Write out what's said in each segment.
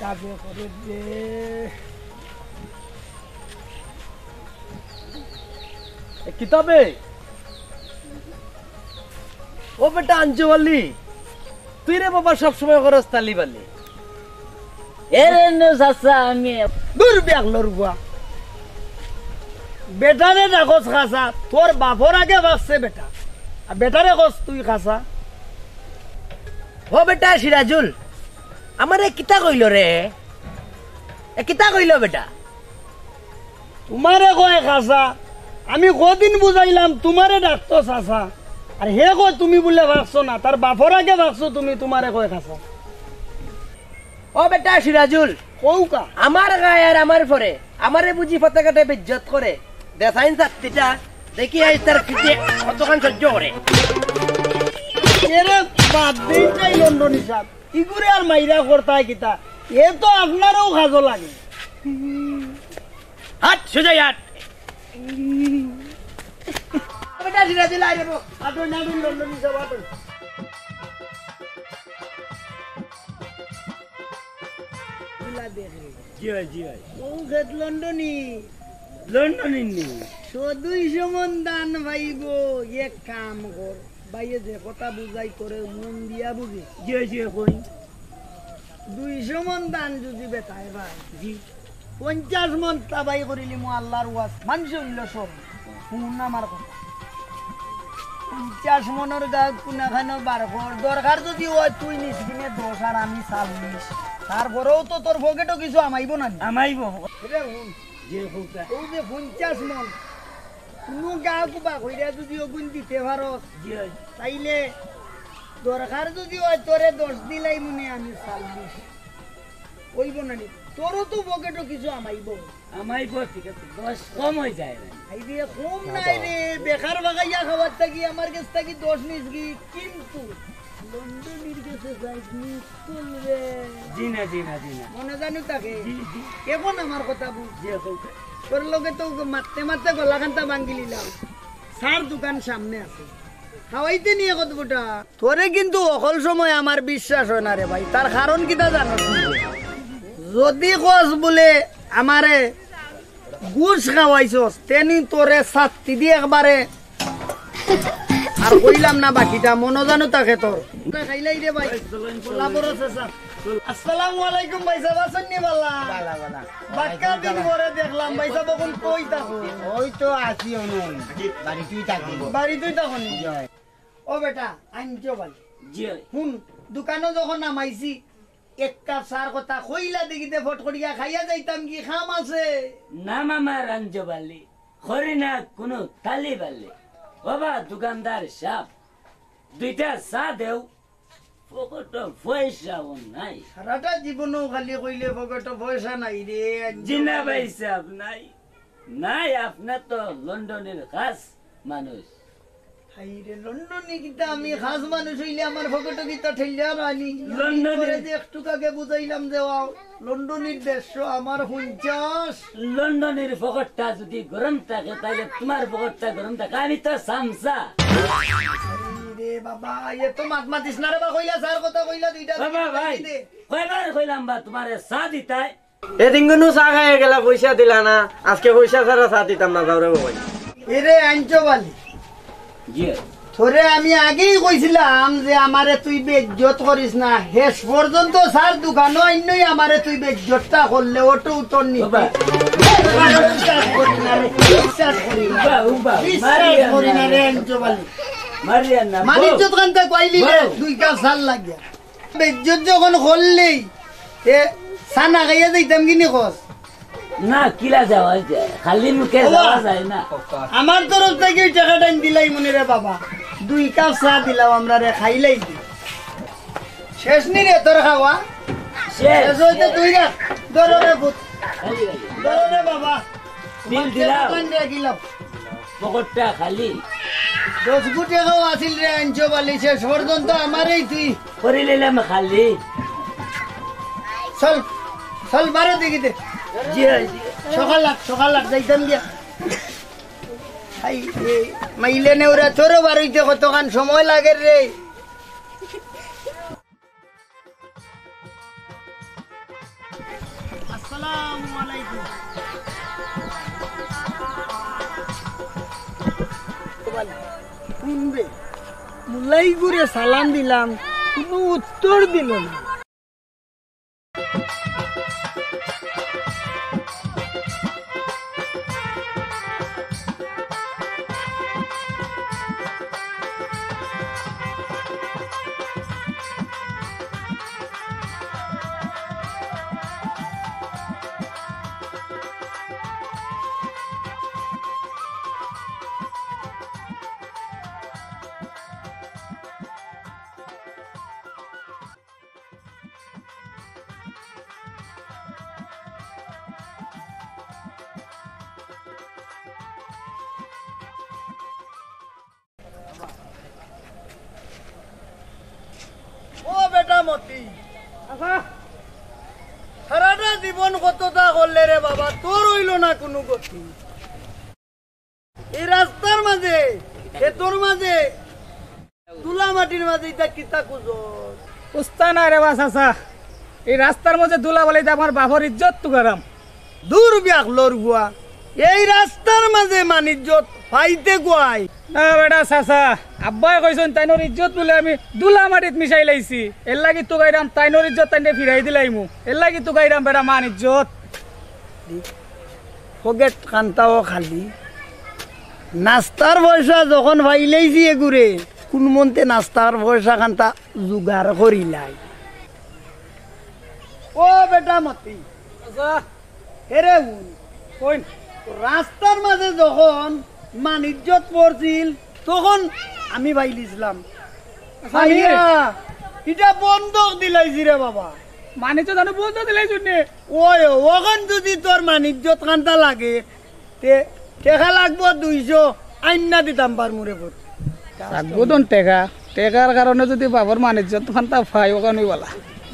কাজে করে দে কিতাবে ও বেটা আনছো বললি তুই রে বাবা সবসময় করস তালি বালি আমি দূর ব্যাগলোর বুয়া বেটারে রাখস খাসা তোর বাপর আগে ভাগছে বেটা আর বেটারে কস তুই খাসা ও বেটা সিরাজুল আমারে কিতা কইল রে কিতা কইল বেটা তোমারে কয় খাসা আমি কদিন বুঝাইলাম তোমারে ডাকতো চাচা আর হে কয় তুমি বলে ভাগছো না তার বাপর আগে ভাগছো তুমি তোমারে কয় খাসা ও বেটা সিরাজুল কৌকা আমার গায়ে আর আমার পরে আমারে বুঝি পতাকাটা বেজ্জত করে দেখাইন চাকরিটা দেখি আই তার পিঠে কতক্ষণ সহ্য করে এরে বাদ দিন চাই লন্ডনী সাহেব ইগুরে আর মাইরা করতাই কিতা এ তো আপনারও খাজো লাগে হাট সোজাই হাট বেটা সিরাজুল আই রে আটন আটন লন্ডনী সাহেব আটন জি ভাই জি ভাই ও গেট লন্ডনী লন্ডনী নি 200 মন দান ভাইব এক কাম কর ভাইয়ে যে কথা বুঝাই করে মন দিয়া বুঝি জি জি কই 200 মন দান যদি বেটায় ভাই জি 50 মন তাবাই করিলি মু আল্লাহর ওয়াজ মানুষ হইল সব শুন আমার কথা 50 মনের গা কোনা খানো বার কর দরকার যদি হয় তুই নিসকিনে 10 আর আমি 40 তারপরেও তো তোর পকেটও কিছু আমাইব না আমাইব যে হোকা ও যে 50 মন কোনো গা কুবা কইরা যদি ওগুন দিতে পারস তাইলে দরকার যদি হয় তোরে 10 দিলাই মনে আমি 40 ওইব না নি তোরও তো পকেটও কিছু আমাইব আমাইব ঠিক আছে 10 কম হয়ে যায় না আই রে কম নাই রে বেকার বাগাইয়া খাবার থাকি আমার কাছ থেকে 10 নিস কি কিন্তু লন্ডনের কাছে যাইনি চলবে জি না মনে জানি তাকে এখন আমার কথা বুঝছে তোর লগে তো মারতে মারতে গলাখানটা ভাঙ্গি নিলাম সার দোকান সামনে আছে খাওয়াইতে নিয়ে কত গোটা তোরে কিন্তু অকল সময় আমার বিশ্বাস হয় না রে ভাই তার কারণ কিটা জানো যদি কস বলে আমারে গুছ খাওয়াইছস তেনি তোরে ছাত্তি দিয়ে একবারে আর কইলাম না বাকিটা মনো জানো তাকে তোর খাইলাই রে ভাই লাবর আছে স্যার আসসালামু আলাইকুম ভাই সাহেব আছেন নি বালা বালা বাক্কা দিন পরে দেখলাম ভাই সাহেব কোন কই থাকো ওই তো আছি অনুন বাড়ি তুই তখন জয় ও বেটা আনছো ভাই জি হুন দোকানে যখন নামাইছি এক কাপ সার কথা কইলা দেখিতে ফট করিয়া খাইয়া যাইতাম কি খাম আছে না মামা রাঞ্জবালি খরি না কোনো তালি বালি বাবা দোকানদার সাহেব দুইটা চা দেও পকেট পয়সা নাই সারাটা জীবনও খালি কইলে পকেট পয়সা নাই রে জিনা ভাই সাহেব নাই নাই আপনার তো লন্ডনের খাস মানুষ হাইরে লন্ডনে কিটা আমি খাস মানুষ হইলে আমার পকেটে কিটা ঠেলিয়া রানি লন্ডনে যে একটু আগে বুঝাইলাম যে লন্ডনের দেশ আমার 50 লন্ডনের পকেটটা যদি গরম থাকে তাহলে তোমার পকেটটা গরম থাকে আমি তো সামসা রে বাবা এ তো মাত মাতিস না রে বা কইলা স্যার কথা কইলা দুইটা বাবা ভাই কয়বার কইলাম বা তোমারে চা দিতাই এদিনগুনো চা খাইয়ে গেলা পয়সা দিলা না আজকে পয়সা ছাড়া চা দিতাম না যাও রে বাবা এরে আনছো বালি জি তোরে আমি আগেই কইছিলাম যে আমারে তুই বেজ্জত করিস না শেষ পর্যন্ত স্যার দোকানও আইনই আমারে তুই বেজ্জতটা করলে ওটো উত্তর নিতে বিশ্বাস করি না রে বিশ্বাস করি না রে আনছো বালি মারিয়ানা মানিজ্জত কান্তে কইলি রে দুই কাপ সাল লাগিয়া বেজ্জত যখন করলেই এ সানা গাইয়া যাইতাম কিনি কস না কিলা যাওয়া যায় খালি মুখে যাওয়া যায় না আমার তরফ থেকে টাকাটা দিলাই মনে রে বাবা 2 কাপ চা দিলাম আমরা রে খাইলাই শেষ নি রে তোর খাওয়া শেষ হইতে তুই রে ধরো রে ভূত ধরো রে বাবা বিল দিলাম গিলাম পকেটটা খালি 10 কোটি টাকাও আছিল রে আনছো বালি শেষ পর্যন্ত আমারই তুই করে নিলাম খালি চল চল বারো দেখিতে জি সকাল লাগ যাইতাম গিয়া মাইলে নেওরা তোরও বাড়িতে কতক্ষণ সময় লাগে রে আসসালামু আলাইকুম। শুনবে মুলাই করে সালাম দিলাম, কোনো উত্তর দিল না। ও বেটা মতি, সারাটা জীবন কতটা করলে রে বাবা, তোর হইল না কোনো গতি। এই রাস্তার মাঝে, ক্ষেতর মাঝে, তুলা মাটির মাঝে এটা কিতা কুজোর? উস্তা না রে বাস আসা, এই রাস্তার মধ্যে দুলা বলে আমার বাপর ইজ্জত তুকারাম। দূর ব্যাক লোর গুয়া, এই রাস্তার মাঝে মানিজ্জত পাইতে গুয়াই। না বেটা চাচা, আব্বাই কইছেন তাইনোর ইজ্জত বলে আমি দুলা মাটিত মিশাই লাইছি, এর লাগি তো গাইরাম তাইনোর ইজ্জত তাইনে ফিরাই দিলাইমু, এর লাগি তো গাইরাম বেটা মান ইজ্জত। পকেট কান্তাও খালি, নাস্তার পয়সা যখন পাইলেইছি এগুরে, কোন মন্তে নাস্তার পয়সা কান্তা জোগাড় করিলাই। ও বেটা মতি, হেরে হুন, কইন রাস্তার মাঝে যখন মানিজ্জত পড়ছিল তখন আমি ভাইলিছিলাম, এটা বন্ধক দিলাইছি রে বাবা। মানি তো জানো বলতে দিলাই শুনে, ওই ওখান যদি তোর মানিজ্জত কান্তা লাগে তে টেকা লাগবো 200, আইনা দিতাম পার মুরে পর। জাগুদন টেকা, টেকার কারণে যদি বাপর মান ইজ্জত খান্তা ফাই ওখানে বলা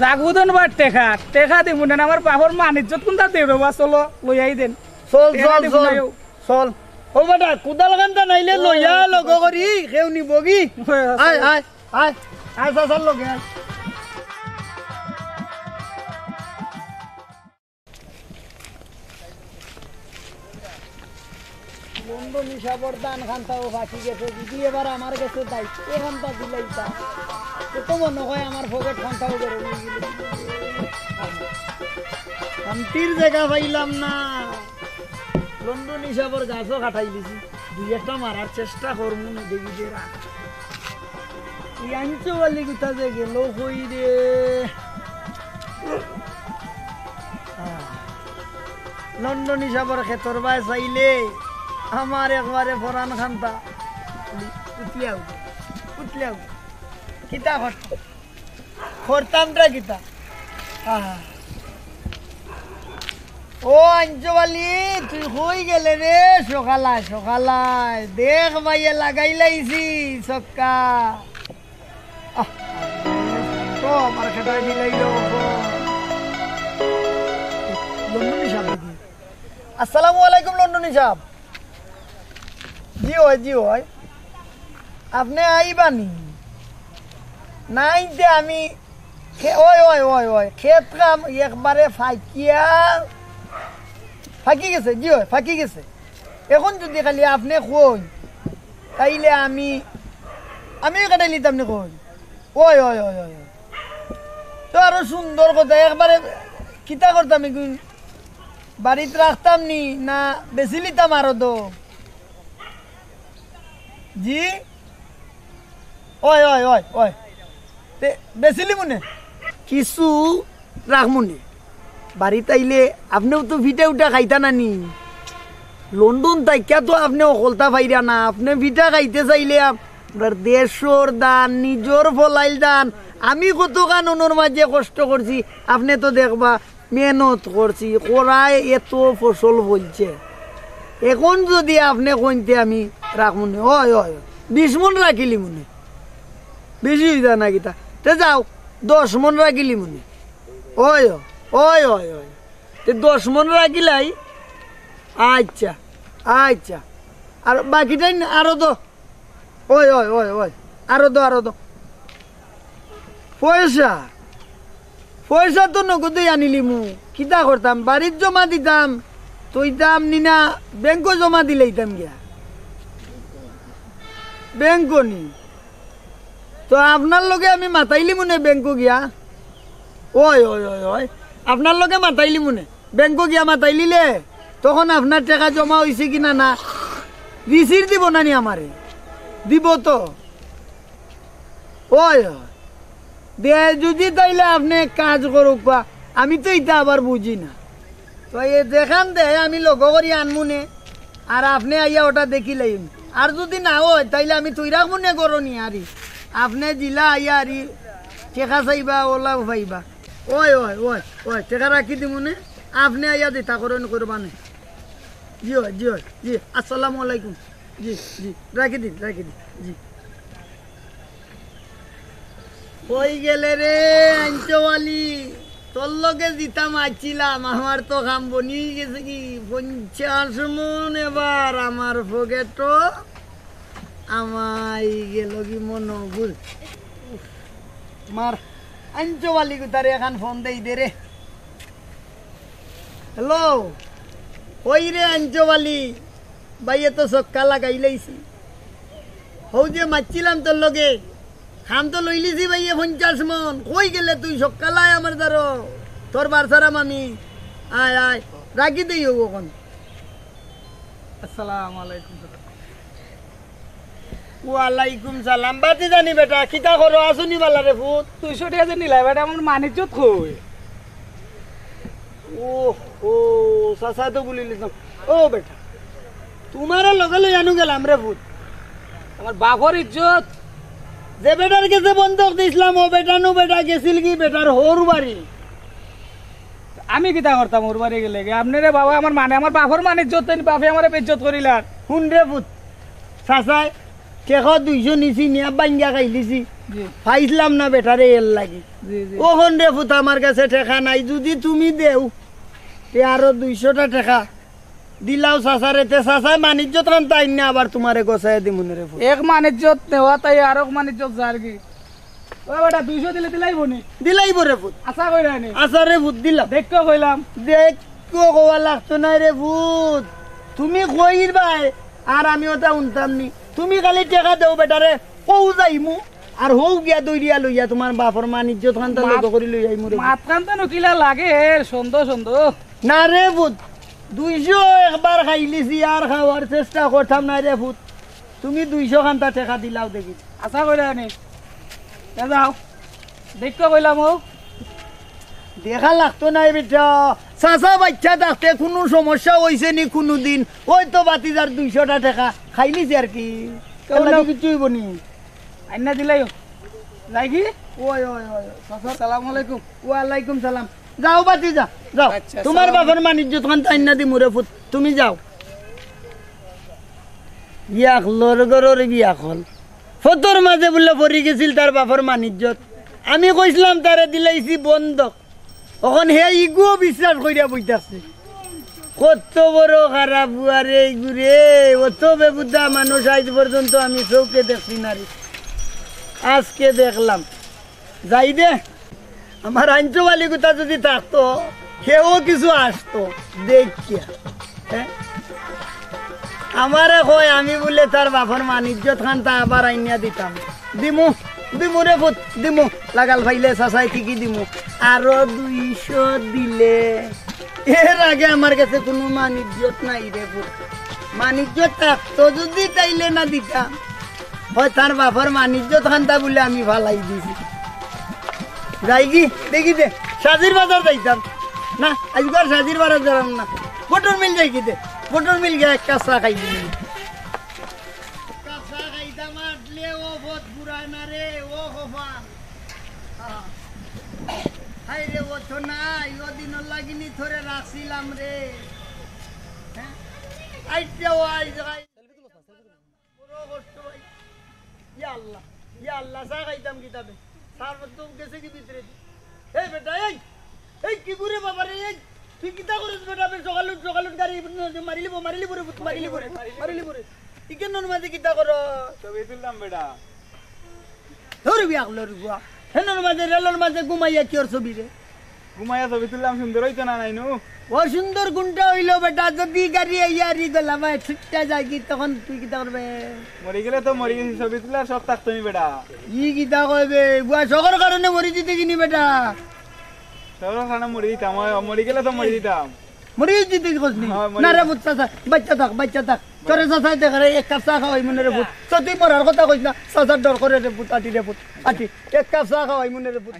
জাগুদন বা টেকা, টেকা দিব না আমার বাপর মান ইজ্জত কোনটা দেব বা চলো লই আই দেন। চল চল চল চল, ও বেটা কুদাল কান্তা নাইলে লইয়া লগ করি কেউ নিবগি। আয় আয় আয় আয় চাচার লগে আয়। বন্ধু নিশাবর দান খান্তাও ফাঁকি গেছে, যদি এবার আমার কাছে দায়িত্ব খান্তা দিলাইতা তো মনে হয় আমার পকেট খান্তাও করে শান্তির জায়গা পাইলাম না। লন্ডন হিসাবর গাছও কাটাই দিছি, 2-1টা মারার চেষ্টা করবো না, দেখি যে আনছো বলি কোথা যে গেল কই রে। লন্ডন হিসাবর ক্ষেতর বাই চাইলে আমার একবারে ফরান খান্তা উতলিয়াও উতলিয়াও কিতা করতামটা কিতা। ও আঞ্জবালি, তুই হই গেলে রে সকালায় সকালায়, দেখ ভাইয়া লাগাই লাইছি চক্কা। তো আমার খেটাই দিলাই লন্ডনী সাহেব দেখি। আসসালামু আলাইকুম লন্ডনী সাহেব। জি হয় জি হয়, আপনি আইবানি নাই যে আমি ওই ওই ওই ওই ক্ষেত কাম একবারে ফাঁকি গেছে। জি হয় ফাঁকি গেছে, এখন যদি খালি আপনি কই তাইলে আমি কাটাই নিতাম নি কই। ওই ওই ওই ওই তো আরো সুন্দর কথা, একবারে কিতা করতাম বাড়িতে রাখতাম নি না বেশি নিতাম আরো তো। জি ওই ওই ওই ওই বেশিলি মনে কিছু রাখমনে বাড়িতে আইলে আপনিও তো ভিটা উঠা খাইতা নানি। লন্ডন তাইকা তো আপনি অকলতা পাইরা না, আপনি ভিটা খাইতে চাইলে আপনার দেশর দান, নিজর ফলাইল দান। আমি কত কানুনের মাঝে কষ্ট করছি, আপনি তো দেখবা মেহনত করছি, করায় এত ফসল বলছে। এখন যদি আপনি কইতে আমি রাখমনে, হয় হয় 20 মন রাখিলি মনে, বেশি হইতা না কিতা তে যাও 10 মন রাখিলি মনে। ওই ওই ওই ওই 10 মন রাখিলাই। আচ্ছা আচ্ছা, আর বাকিটাই আরো তো ওই ওই ওই ওই আরো তো পয়সা তো নগদে আনিলি মু, কিতা করতাম বাড়ির জমা দিতাম তৈতাম নিনা ব্যাংকও জমা দিলেইতাম গিয়া ব্যাংকও নি তো আপনার লগে আমি মাতাইলি মনে ব্যাংকও গিয়া ওই ওই ওই ওই আপনার লগে মাতাইলি মনে ব্যাংকও গিয়া মাতাইলিলে তখন আপনার টাকা জমা হয়েছে কিনা না রিসিট দিব না নি আমারে দিব তো ওই ওই দে যদি তাইলে আপনি কাজ করুক বা আমি তো এটা আবার বুঝি না তো এ দেখান দে আমি লক্ষ্য করি আনমুনে আর আপনি আইয়া ওটা দেখি লাইম আর যদি না হয় তাইলে আমি তুই রাখবো নে করনি আরি আপনি জিলা আইয়া আরি টেকা চাইবা ওলা পাইবা ওই ওই ওই ওই টেকা রাখি দিমুনে আপনি আইয়া দিতা করুন করবা না জি হয় জি হয় জি আসসালামু আলাইকুম জি জি রাখি দিন জি কই গেলে রে আঞ্চওয়ালি তোর লগে দিতাম আছিলাম আমার তো কাম বনি গেছে কি 50 মন এবার আমার পকেটো আমাই গেল কি মন বুঝ মার আঞ্চওয়ালি তারে এখন ফোন দেই দে রে হ্যালো ওই রে আঞ্চওয়ালি ভাইয়ে তো সক্কা লাগাই লাইছি হৌ যে মারছিলাম তোর লগে খাম তো লইলিছি ভাইয়ে 50 মন কই গেলে তুই সকালায় আমার দ্বারো তোর বারসারাম আমি আয় আয় রাখি দেই ওখান আসসালামু আলাইকুম ওয়ালাইকুম সালাম বাতি জানি বেটা কিতা করো আসুনি বালা রে ফুট 200 টাকা যে নিলাই বেটা আমার মানিজ্জত কই ও ও সাসা তো বলিলিস ও বেটা তোমার লগে লই আনু গেলাম রে ফুট আমার বাপর ইজ্জত যে বেটার কাছে বন্ধক দিছিলাম ও বেটা নু বেটা গেছিল কি বেটার হোর বাড়ি আমি কিতা করতাম ওর বাড়ি গেলে আপনারে বাবা আমার মানে আমার বাপর মানে ইজ্জত বাপে আমার বেজ্জত করিলার শুন রে ফুট সাসাই টেকা 200 নিছি নিয়া বাঙ্গা খাইলিছি জি পাইছিলাম না বেটারে এর লাগি জি জি ওখান রে ফুট আমার কাছে টেকা নাই যদি তুমি দেও তে আরো 200টা টাকা দিলাও সাসারে তে সাসাই মানিজ্য ত্রাণ তাই না আবার তোমারে গোছায় দিমুন রে ফুট এক মানিজ্জত নেওয়া তাই আর এক মানিজ্জত যার কি ও বেটা 200 দিলে দিলাইব নি দিলাইব রে ফুট আশা কইরা নি আচ্ছা রে ফুট দিলাম দেখো কইলাম দেখ কোয়া লাগতো না রে ফুট তুমি কইরবাই আর আমি ওটা উনতাম নি তুমি খালি টাকা দেও বেটারে কৌ যাইমু আর হৌ গিয়া দইরিয়া লইয়া তোমার বাপর মানিজ্য ত্রাণ তা লগ করি লই আইমু রে মাত কান্তা নকিলা লাগে সুন্দর সুন্দর না রে ফুট 200 একবার খাইলিছি আর খাওয়ার চেষ্টা করতাম না রে ফুট তুমি 200 খান্তা টাকা দিলাও দেখি আশা কইরা নি যাও দেখো কইলাম ও দেখা লাগতো না বেটা চাচা বাচ্চা থাকতে কোনো সমস্যা হয়েছে নি কোনোদিন ওই তো বাতিজার 200টা টাকা খাইলিছি আর কি কিছুই বনি আইনা দিলাই যাই কি ওই ওই ওই আসসালামু আলাইকুম ওয়ালাইকুম সালাম যাও বাতি যা যাও আচ্ছা, তোমার সালাম। বাবার মানিজ্য তখন তাই না দি মুরে ফুট তুমি যাও বিয়া হলোর গরর বিয়া হল ফতর মাঝে বলে পড়ি গেছিল তার বাবার মানিজ্যত আমি কইছিলাম তারে দিলাইছি বন্ধক এখন হে ইগুও বিশ্বাস করিয়া বইতাছে কত বড় খারাপ বুয়ারে গুরে অত বেবুদা মানুষ আজ পর্যন্ত আমি চৌকে দেখছি না রে আজকে দেখলাম যাই দে আমার আঞ্চবালি কোথা যদি থাকতো সেও কিছু আসতো দেখিয়া হ্যাঁ আমারে কয় আমি বলে তার বাপর মানিজ্যত খান তা আবার আইনিয়া দিতাম দিমু দিমু রে ফুট দিমু লাগাল ভাইলে চাচাই ঠিকই দিমু আরো 200 দিলে এর আগে আমার কাছে কোনো মানিজ্যত নাই রে ফুট মানিজ্যত থাকতো যদি তাইলে না দিতাম হয় তার বাপর মানিজ্যত খান তা বলে আমি ভালাই দিছি যাই কি দেখি দে সাজির বাজার যাইতাম না আজকাল সাজির বাজার যালাম না ফটোর মিল যাই কি দে ফটোর মিল গিয়ে কাঁচা খাই দিবি কাঁচা খাইতাম আটলে ও ভোট বুড়ায় না রে ও খোফা হাই রে ও তো নাই ও দিন লাগিনি ধরে রাখছিলাম রে হ্যাঁ আইতে ও আই যাই বড় কষ্ট ভাই ইয়া আল্লাহ চা খাইতাম কিতাবে সার তো গেছে কি ভিতরে এই বেটা এই কি করে বাবা রে এই তুই কিতা করিস বেটা সকাল গাড়ি মারিলি পরে ইকেন নন মাঝে কিতা করো ছবি তুললাম বেটা ধরে বিয়া হলো রে বুয়া হেনর মাঝে রেলর মাঝে ঘুমাইয়া কি ওর ছবি রে ঘুমাইয়া ছবি তুললাম সুন্দর হইতো না নাইনু ও সুন্দর গুণটা হইলো বেটা যদি গাড়ি ইয়ারি গেলাম ছুটটা যায় কি তখন তুই কিতা করবে মরি গেলে তো মরি গেছি ছবি তুলার সব থাকতো নি বেটা ই কিতা কইবে বুয়া শখর কারণে মরি দিতে কিনি বেটা সব খানা মরি দিতাম মরি গেলে তো মরি দিতাম মরি দিতে কসনি হ্যাঁ, মরি না রে বুঝছা বাচ্চা থাক তোরে চাচা দেখে রে এক কাপ চা খাওয়াই মনে রে বুঝ তো তুই পড়ার কথা কইস না চাচার ডর করে রে বুঝ আটি রে বুঝ আটি এক কাপ চা খাওয়াই মনে রে বুঝ